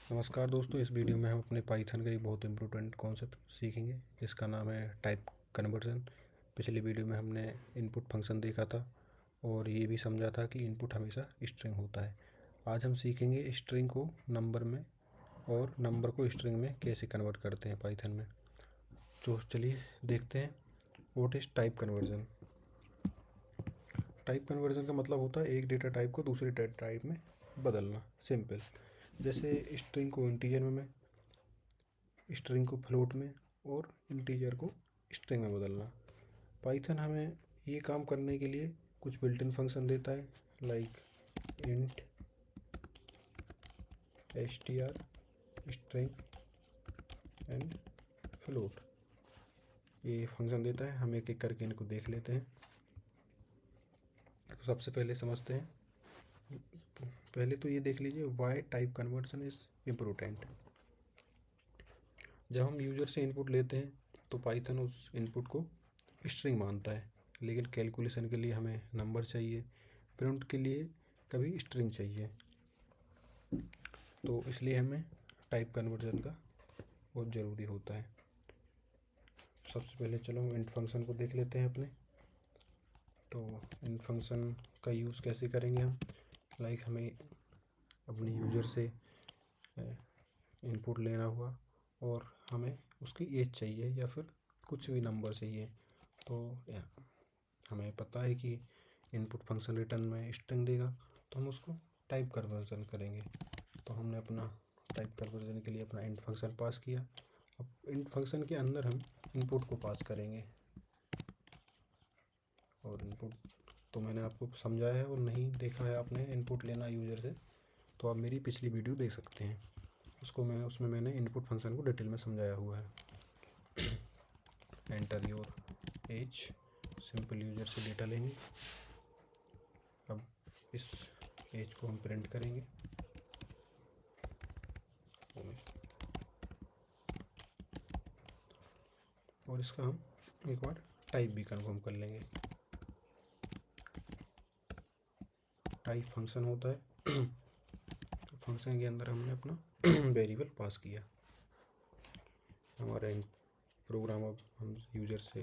नमस्कार दोस्तों, इस वीडियो में हम अपने पाइथन का एक बहुत इम्पोर्टेंट कॉन्सेप्ट सीखेंगे जिसका नाम है टाइप कन्वर्जन। पिछली वीडियो में हमने इनपुट फंक्शन देखा था और ये भी समझा था कि इनपुट हमेशा स्ट्रिंग होता है। आज हम सीखेंगे स्ट्रिंग को नंबर में और नंबर को स्ट्रिंग में कैसे कन्वर्ट करते हैं पाइथन में। तो चलिए देखते हैं what is type conversion. Type conversion का मतलब होता है एक डेटा टाइप को दूसरे डेटा टाइप में बदलना। सिंपल, जैसे स्ट्रिंग को इंटीजर में, स्ट्रिंग को फ्लोट में और इंटीजर को स्ट्रिंग में बदलना। पाइथन हमें ये काम करने के लिए कुछ बिल्ट इन फंक्शन देता है, like int str string and float. ये फंक्शन देता है, हम एक एक करके इनको देख लेते हैं। तो सबसे पहले समझते हैं, पहले तो ये देख लीजिए why type conversion is important. जब हम यूज़र से इनपुट लेते हैं तो पाइथन उस इनपुट को स्ट्रिंग मानता है, लेकिन कैलकुलेशन के लिए हमें नंबर चाहिए, प्रिंट के लिए कभी स्ट्रिंग चाहिए। तो इसलिए हमें टाइप कन्वर्जन का बहुत ज़रूरी होता है। सबसे पहले चलो हम इंट फंक्शन को देख लेते हैं अपने। तो इंट फंक्शन का यूज़ कैसे करेंगे हम, लाइक हमें अपने यूज़र से इनपुट लेना हुआ और हमें उसकी एज चाहिए या फिर कुछ भी नंबर चाहिए। तो हमें पता है कि इनपुट फंक्शन रिटर्न में स्ट्रिंग देगा, तो हम उसको टाइप कन्वर्जन करेंगे। तो हमने अपना टाइप कन्वर्जन के लिए अपना इंट फंक्शन पास किया। अब इंट फंक्शन के अंदर हम इनपुट को पास करेंगे, और इनपुट तो मैंने आपको समझाया है, और नहीं देखा है आपने इनपुट लेना यूज़र से तो आप मेरी पिछली वीडियो देख सकते हैं। उसमें मैंने इनपुट फंक्शन को डिटेल में समझाया हुआ है। Enter your age, simple user से डेटा लेंगे। अब इस एज को हम प्रिंट करेंगे और इसका हम एक बार टाइप भी कंफर्म कर लेंगे। टाइप फंक्शन होता है, तो फंक्शन के अंदर हमने अपना वेरिएबल पास किया। हमारा प्रोग्राम अब हम यूज़र से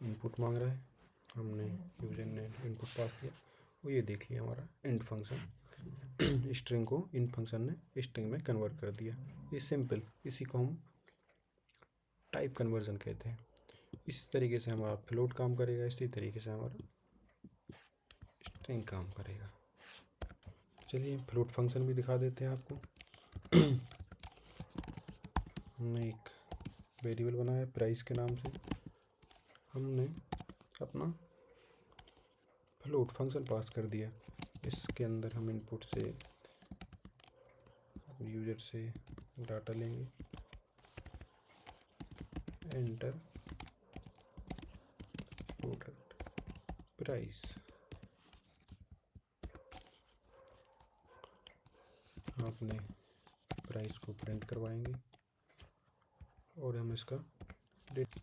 इनपुट मांग रहा है, हमने यूज़र ने इनपुट पास किया, वो ये देख लिया हमारा इंट फंक्शन स्ट्रिंग को इंट फंक्शन ने स्ट्रिंग में कन्वर्ट कर दिया। ये सिंपल, इसी को हम टाइप कन्वर्जन कहते हैं। इस तरीके से हमारा फ्लोट काम करेगा, इसी तरीके से हमारा स्ट्रिंग काम करेगा। चलिए फ्लोट फंक्शन भी दिखा देते हैं आपको। हमने एक वेरिएबल बनाया प्राइस के नाम से, हमने अपना फ्लोट फंक्शन पास कर दिया। इसके अंदर हम इनपुट से यूज़र से डाटा लेंगे, एंटर प्रोडक्ट प्राइस। हम अपने प्राइस को प्रिंट करवाएंगे और हम इसका डेट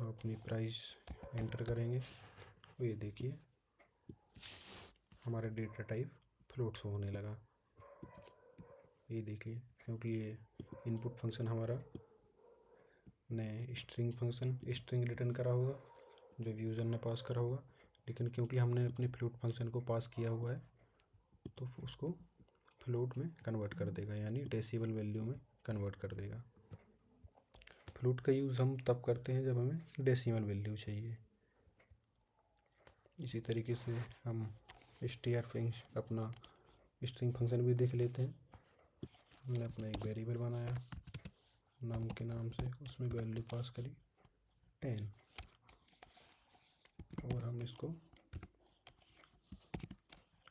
अपनी प्राइस एंटर करेंगे। तो ये देखिए हमारा डेटा टाइप फ्लोट शो होने लगा। ये देखिए, क्योंकि ये इनपुट फंक्शन हमारा ने स्ट्रिंग रिटर्न करा होगा जब यूज़र ने पास करा होगा, लेकिन क्योंकि हमने अपने फ्लोट फंक्शन को पास किया हुआ है तो उसको फ्लोट में कन्वर्ट कर देगा, यानी डेसिमल वैल्यू में कन्वर्ट कर देगा। फ्लोट का यूज़ हम तब करते हैं जब हमें डेसिमल वैल्यू चाहिए। इसी तरीके से हम str अपना स्ट्रिंग फंक्शन भी देख लेते हैं। हमने अपना एक वेरिएबल बनाया नाम के नाम से, उसमें वैल्यू पास करी 10, और हम इसको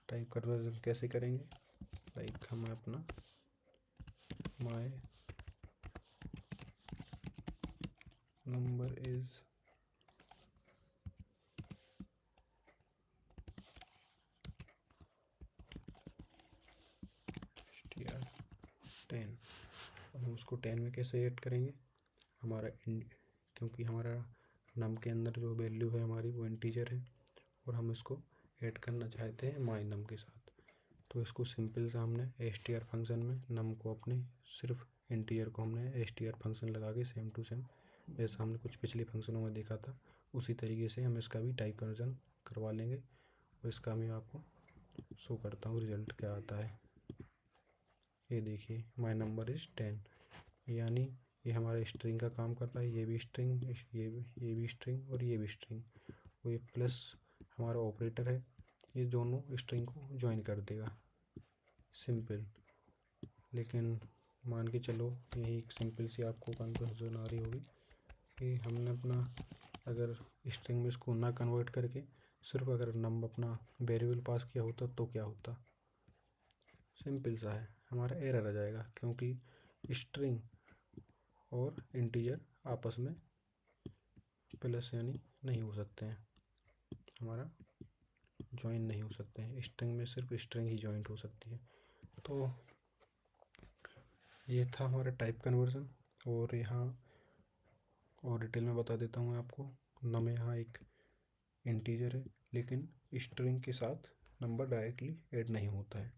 टाइप कन्वर्जन कैसे करेंगे, लाइक हम अपना माय नंबर इज़ str 10, हम उसको इसको 10 में कैसे ऐड करेंगे, हमारा क्योंकि हमारा नम के अंदर जो वैल्यू है हमारी वो इंटीजर है और हम इसको ऐड करना चाहते हैं माई नम के साथ। तो इसको सिंपल सा हमने str फंक्शन में नम को अपने सिर्फ इंटीजर को हमने str फंक्शन लगा के सेम टू सेम जैसा हमने कुछ पिछले फंक्शनों में देखा था उसी तरीके से हम इसका भी टाइप कन्वर्जन करवा लेंगे और इसका मैं आपको शो करता हूँ रिजल्ट क्या आता है। ये देखिए माई नंबर इज़ 10, यानी ये हमारा स्ट्रिंग का काम कर रहा है। ये भी स्ट्रिंग, ये भी स्ट्रिंग और ये भी स्ट्रिंग, वो ये प्लस हमारा ऑपरेटर है, ये दोनों स्ट्रिंग को ज्वाइन कर देगा। सिंपल, लेकिन मान के चलो यही एक सिंपल सी आपको कन्फ्यूजन आ रही होगी कि हमने अपना अगर स्ट्रिंग में इसको ना कन्वर्ट करके सिर्फ अगर नंबर अपना वेरिएबल पास किया होता तो क्या होता। सिंपल सा है, हमारा एरर आ जाएगा क्योंकि स्ट्रिंग और इंटीजर आपस में प्लस यानी नहीं हो सकते हैं, हमारा ज्वाइन नहीं हो सकते हैं। स्ट्रिंग में सिर्फ स्ट्रिंग ही ज्वाइंट हो सकती है। तो ये था हमारा टाइप कन्वर्जन। और यहाँ और डिटेल में बता देता हूँ मैं आपको। नम यहाँ एक इंटीजर है लेकिन स्ट्रिंग के साथ नंबर डायरेक्टली ऐड नहीं होता है,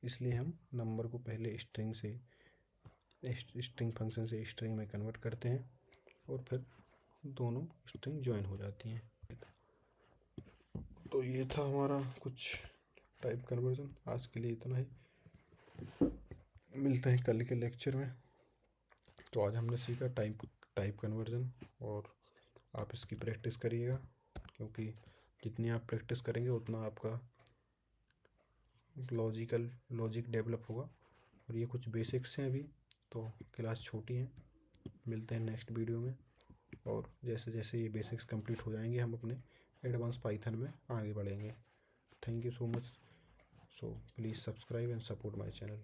इसलिए हम नंबर को पहले स्ट्रिंग फंक्शन से स्ट्रिंग में कन्वर्ट करते हैं और फिर दोनों स्ट्रिंग ज्वाइन हो जाती हैं। तो ये था हमारा कुछ टाइप कन्वर्जन। आज के लिए इतना ही, मिलते हैं कल के लेक्चर में। तो आज हमने सीखा टाइप कन्वर्जन और आप इसकी प्रैक्टिस करिएगा क्योंकि जितनी आप प्रैक्टिस करेंगे उतना आपका लॉजिक डेवलप होगा। और ये कुछ बेसिक्स हैं, अभी तो क्लास छोटी है। मिलते हैं नेक्स्ट वीडियो में और जैसे जैसे ये बेसिक्स कंप्लीट हो जाएंगे हम अपने एडवांस पाइथन में आगे बढ़ेंगे। Thank you so much. So please subscribe and support my channel.